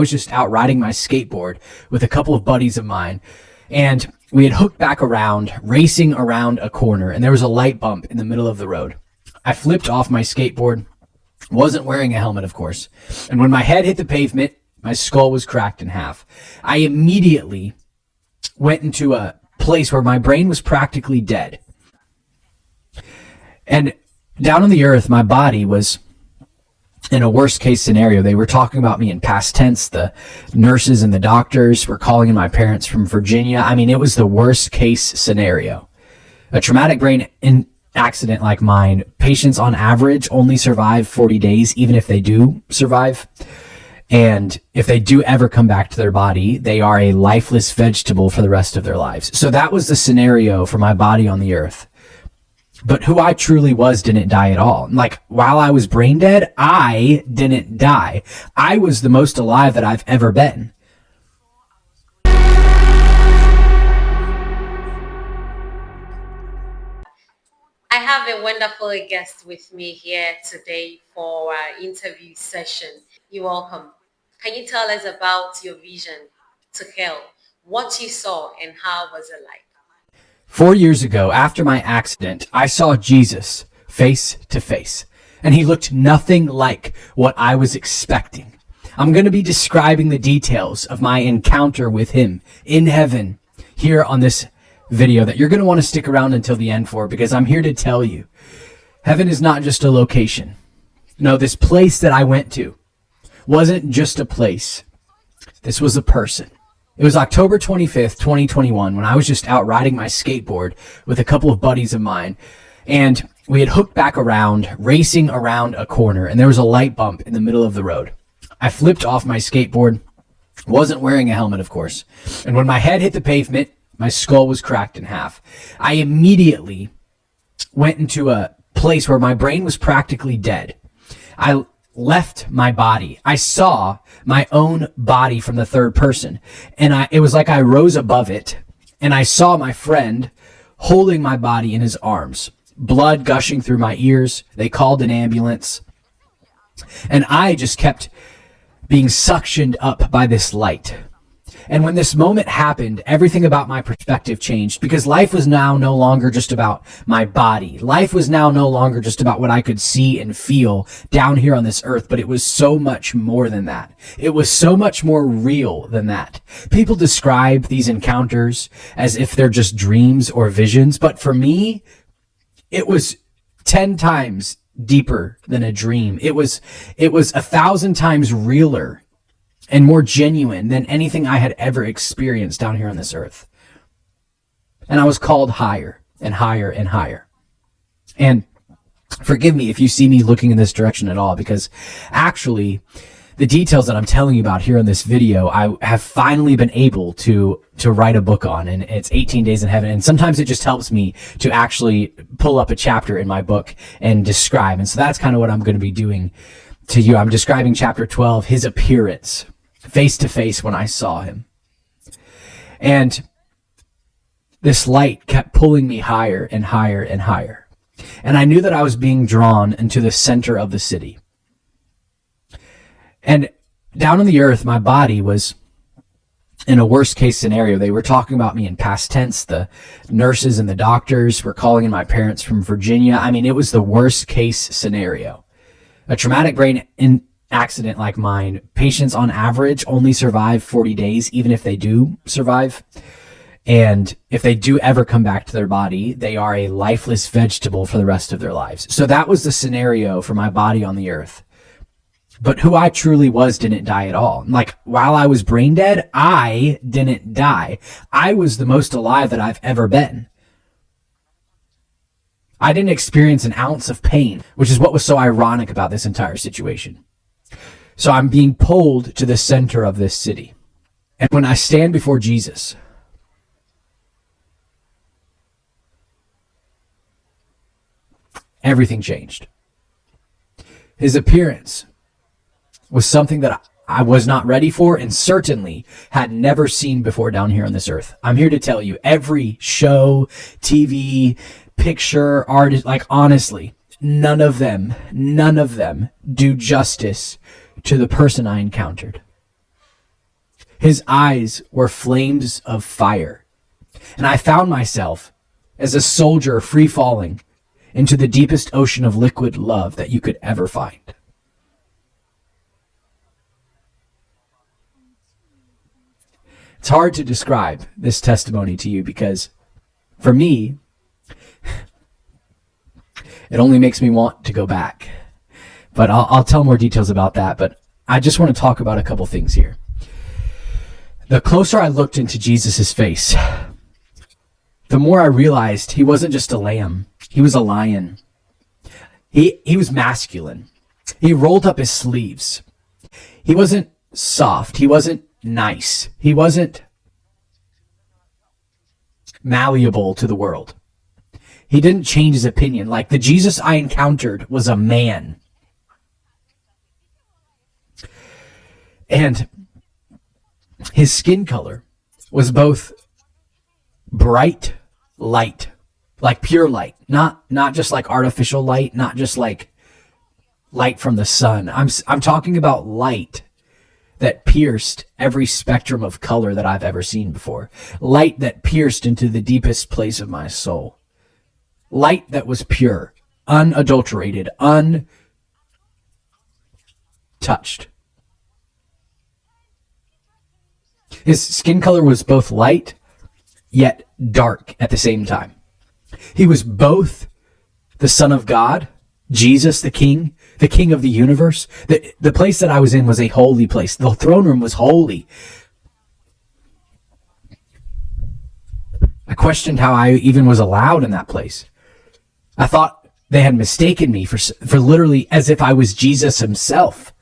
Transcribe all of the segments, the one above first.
I was just out riding my skateboard with a couple of buddies of mine, and we had hooked back around, racing around a corner, and there was a light bump in the middle of the road. I flipped off my skateboard, wasn't wearing a helmet, of course, and when my head hit the pavement, my skull was cracked in half. I immediately went into a place where my brain was practically dead. And down on the earth, my body was in a worst case scenario. They were talking about me in past tense. The nurses and the doctors were calling in my parents from Virginia. I mean, it was the worst case scenario. A traumatic brain accident like mine, patients on average only survive 40 days, even if they do survive. And if they do ever come back to their body, they are a lifeless vegetable for the rest of their lives. So that was the scenario for my body on the earth. But who I truly was didn't die at all. Like, while I was brain dead, I didn't die. I was the most alive that I've ever been. I have a wonderful guest with me here today for our interview session. You're welcome. Can you tell us about your vision to hell, what you saw, and how was it like? 4 years ago, after my accident, I saw Jesus face to face, and he looked nothing like what I was expecting. I'm going to be describing the details of my encounter with him in heaven here on this video that you're going to want to stick around until the end for, because I'm here to tell you, heaven is not just a location. No, this place that I went to wasn't just a place. This was a person. It was October 25th, 2021, when I was just out riding my skateboard with a couple of buddies of mine, and we had hooked back around, racing around a corner, and there was a light bump in the middle of the road. I flipped off my skateboard, wasn't wearing a helmet, of course, and when my head hit the pavement, my skull was cracked in half. I immediately went into a place where my brain was practically dead. I left my body. I saw my own body from the third person, and it was like I rose above it, and I saw my friend holding my body in his arms, blood gushing through my ears. They called an ambulance, and I just kept being suctioned up by this light. And when this moment happened, everything about my perspective changed, because life was now no longer just about my body. Life was now no longer just about what I could see and feel down here on this earth, but it was so much more than that. It was so much more real than that. People describe these encounters as if they're just dreams or visions, but for me, it was 10 times deeper than a dream. It was 1,000 times realer and more genuine than anything I had ever experienced down here on this earth. And I was called higher and higher and higher. And forgive me if you see me looking in this direction at all, because actually the details that I'm telling you about here in this video, I have finally been able to write a book on, and it's 18 Days in Heaven. And sometimes it just helps me to actually pull up a chapter in my book and describe. And so that's kind of what I'm going to be doing to you. I'm describing chapter 12, his appearance, face to face when I saw him. And this light kept pulling me higher and higher and higher. And I knew that I was being drawn into the center of the city. And down on the earth, my body was in a worst case scenario. They were talking about me in past tense. The nurses and the doctors were calling in my parents from Virginia. I mean, it was the worst case scenario. A traumatic brain accident like mine, patients on average only survive 40 days, even if they do survive. And if they do ever come back to their body, they are a lifeless vegetable for the rest of their lives. So that was the scenario for my body on the earth. But who I truly was didn't die at all. Like, while I was brain dead, I didn't die. I was the most alive that I've ever been. I didn't experience an ounce of pain, which is what was so ironic about this entire situation. So I'm being pulled to the center of this city. And when I stand before Jesus, everything changed. His appearance was something that I was not ready for, and certainly had never seen before down here on this earth. I'm here to tell you, every show, TV, picture, artist, like, honestly, none of them do justice to the person I encountered. His eyes were flames of fire. And I found myself as a soldier free falling into the deepest ocean of liquid love that you could ever find. It's hard to describe this testimony to you because for me, it only makes me want to go back. But I'll tell more details about that. But I just want to talk about a couple things here. The closer I looked into Jesus' face, the more I realized he wasn't just a lamb. He was a lion. He was masculine. He rolled up his sleeves. He wasn't soft. He wasn't nice. He wasn't malleable to the world. He didn't change his opinion. Like the Jesus I encountered was a man. And his skin color was both bright light, like pure light, not just like artificial light, not just like light from the sun. I'm talking about light that pierced every spectrum of color that I've ever seen before. Light that pierced into the deepest place of my soul. Light that was pure, unadulterated, untouched. His skin color was both light yet dark at the same time. He was both the Son of God, Jesus the King of the universe. The place that I was in was a holy place. The throne room was holy. I questioned how I even was allowed in that place. I thought they had mistaken me for literally as if I was Jesus himself.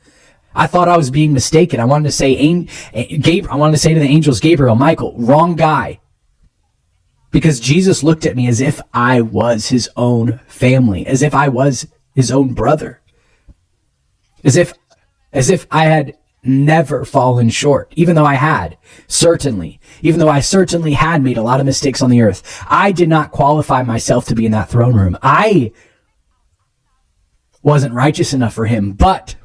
I thought I was being mistaken. I wanted to say to the angels, Gabriel, Michael, wrong guy. Because Jesus looked at me as if I was his own family, as if I was his own brother, as if I had never fallen short, even though I had, certainly, even though I certainly had made a lot of mistakes on the earth. I did not qualify myself to be in that throne room. I wasn't righteous enough for him, but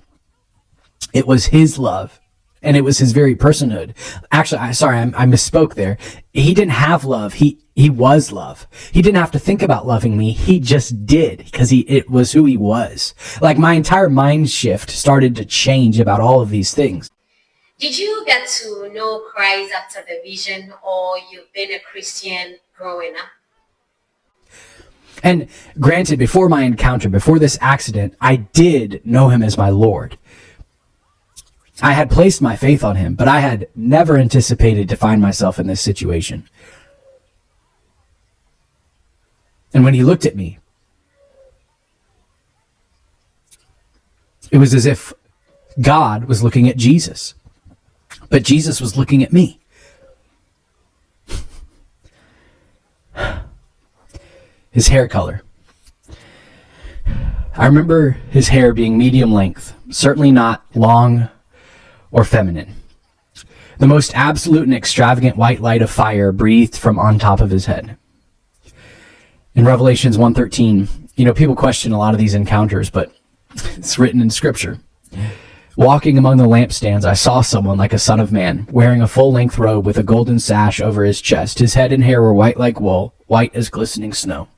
it was his love. And it was his very personhood. Actually, I misspoke there. He didn't have love. He was love. He didn't have to think about loving me. He just did because it was who he was. Like my entire mind shift started to change about all of these things. Did you get to know Christ after the vision, or you've been a Christian growing up? And granted, before my encounter, before this accident, I did know him as my Lord. I had placed my faith on him, but I had never anticipated to find myself in this situation. And when he looked at me, it was as if God was looking at Jesus, but Jesus was looking at me. His hair color. I remember his hair being medium length, certainly not long or feminine. The most absolute and extravagant white light of fire breathed from on top of his head. In Revelations 1:13, people question a lot of these encounters, but it's written in scripture. Walking among the lampstands, I saw someone like a son of man, wearing a full-length robe with a golden sash over his chest. His head and hair were white like wool, white as glistening snow.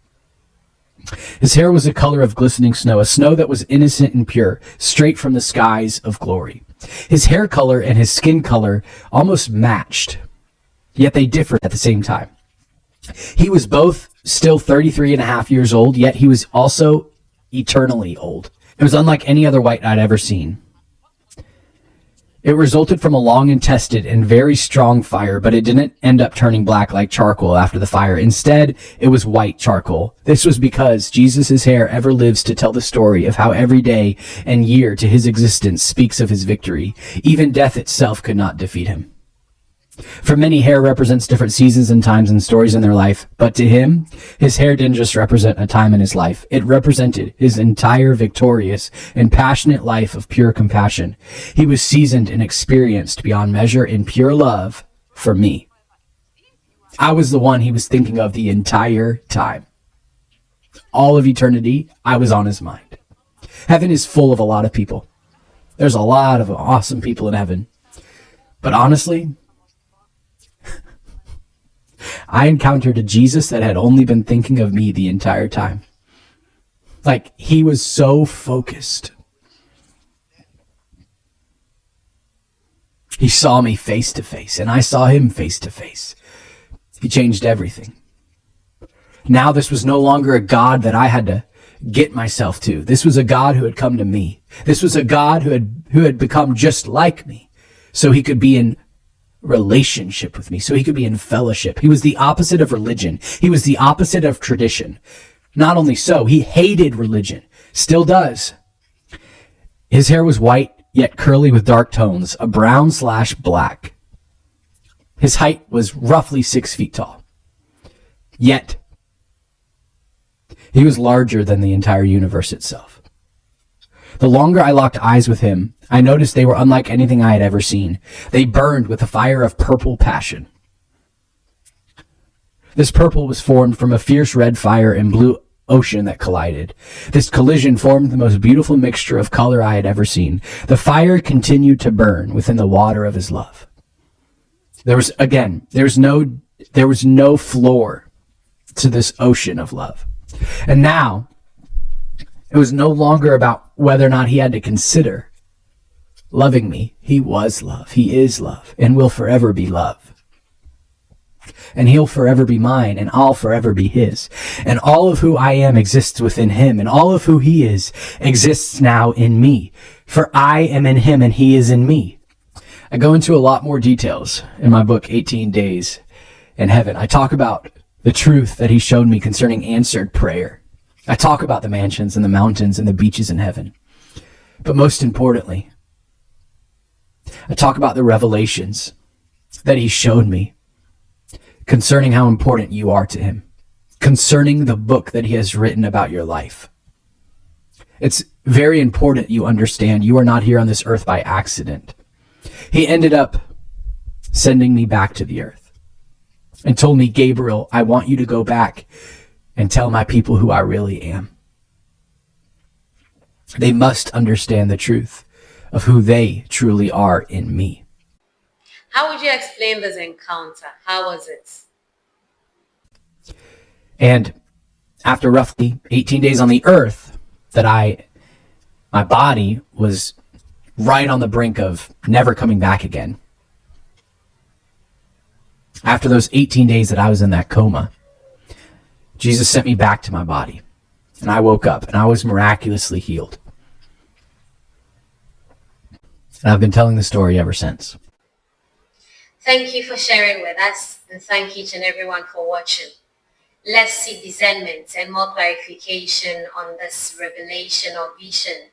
His hair was the color of glistening snow, a snow that was innocent and pure, straight from the skies of glory. His hair color and his skin color almost matched, yet they differed at the same time. He was both still 33 and a half years old, yet he was also eternally old. It was unlike any other white I'd ever seen. It resulted from a long and tested and very strong fire, but it didn't end up turning black like charcoal after the fire. Instead, it was white charcoal. This was because Jesus' hair ever lives to tell the story of how every day and year to his existence speaks of his victory. Even death itself could not defeat him. For many, hair represents different seasons and times and stories in their life, but to him, his hair didn't just represent a time in his life. It represented his entire victorious and passionate life of pure compassion. He was seasoned and experienced beyond measure in pure love for me. I was the one he was thinking of the entire time. All of eternity, I was on his mind. Heaven is full of a lot of people. There's a lot of awesome people in heaven. But honestly, I encountered a Jesus that had only been thinking of me the entire time. Like, he was so focused. He saw me face to face, and I saw him face to face. He changed everything. Now this was no longer a God that I had to get myself to. This was a God who had come to me. This was a God who had become just like me, so he could be in relationship with me, so he could be in fellowship. He was the opposite of religion. He was the opposite of tradition. Not only so, he hated religion. Still does. His hair was white, yet curly with dark tones, a brown/black. His height was roughly 6 feet tall. Yet, he was larger than the entire universe itself. The longer I locked eyes with him, I noticed they were unlike anything I had ever seen. They burned with a fire of purple passion. This purple was formed from a fierce red fire and blue ocean that collided. This collision formed the most beautiful mixture of color I had ever seen. The fire continued to burn within the water of his love. There was no floor to this ocean of love. And now, it was no longer about whether or not he had to consider loving me. He was love. He is love, and will forever be love. And he'll forever be mine, and I'll forever be his. And all of who I am exists within him, and all of who he is exists now in me. For I am in him, and he is in me. I go into a lot more details in my book, 18 Days in Heaven. I talk about the truth that he showed me concerning answered prayer. I talk about the mansions and the mountains and the beaches in heaven. But most importantly, I talk about the revelations that he showed me concerning how important you are to him, concerning the book that he has written about your life. It's very important you understand you are not here on this earth by accident. He ended up sending me back to the earth and told me, Gabriel, I want you to go back and tell my people who I really am. They must understand the truth of who they truly are in me. How would you explain this encounter? How was it? And after roughly 18 days on the earth, my body was right on the brink of never coming back again. After those 18 days that I was in that coma, Jesus sent me back to my body. And I woke up and I was miraculously healed. And I've been telling the story ever since. Thank you for sharing with us, and thank each and everyone for watching. Let's seek discernment and more clarification on this revelation or vision.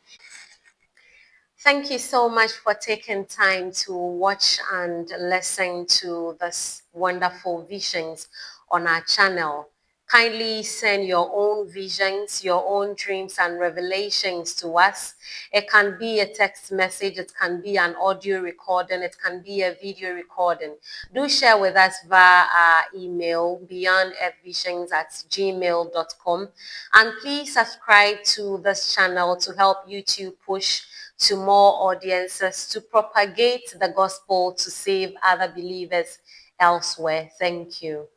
Thank you so much for taking time to watch and listen to this wonderful visions on our channel. Kindly send your own visions, your own dreams and revelations to us. It can be a text message, it can be an audio recording, it can be a video recording. Do share with us via our email, beyondvisions@gmail.com. And please subscribe to this channel to help YouTube push to more audiences, to propagate the gospel, to save other believers elsewhere. Thank you.